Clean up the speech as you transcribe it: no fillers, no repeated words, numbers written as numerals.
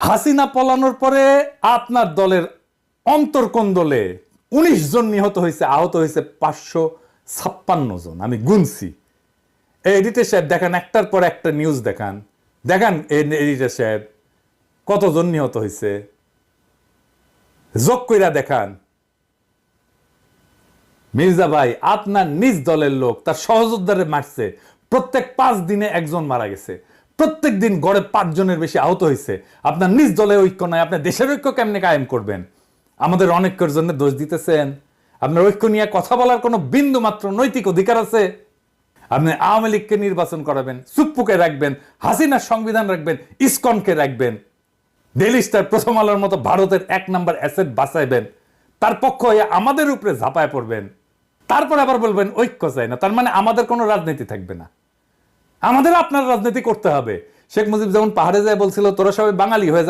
হাসিনা পলানোর পরে আপনার দলের অন্তর্কন্দলে ১৯ জন নিহত হয়েছে, আহত হয়েছে ৫৫৬ জন। আমি গুনছি। এডিটর সাহেব দেখান, একটার পর একটা নিউজ দেখান, দেখান এডিটর সাহেব কতজন নিহত হয়েছে, যোগ কইরা দেখান। মির্জা ভাই আপনার নিজ দলের লোক তার সহযোদ্ধারে মারছে, প্রত্যেক ৫ দিনে একজন মারা গেছে, প্রত্যেক দিন গড়ে ৫ জনের বেশি আহত হয়েছে। আপনার নিজ দলে ঐক্য নাই, আপনার দেশের ঐক্য কেমনে কায়েম করবেন? আমাদের অনেকের জন্য দোষ দিতেছেন। আপনার ঐক্য নিয়ে কথা বলার কোনো বিন্দু মাত্র নৈতিক অধিকার আছে? আপনি আওয়ামী লীগকে নির্বাচন করাবেন, সুপ্পুকে রাখবেন, হাসিনার সংবিধান রাখবেন, ইসকনকে রাখবেন, ডেইলি স্টার, প্রথম আলোর মতো ভারতের ১ নাম্বার অ্যাসেট বাঁচাইবেন, তার পক্ষ হয়ে আমাদের উপরে ঝাঁপায় পড়বেন, তারপর আবার বলবেন ঐক্য চাই না। তার মানে আমাদের কোনো রাজনীতি থাকবে না, আমাদের আপনার রাজনীতি করতে হবে। শেখ মুজিব যেমন পাহাড়ে যায় বলছিল তোরা সবাই বাঙালি হয়ে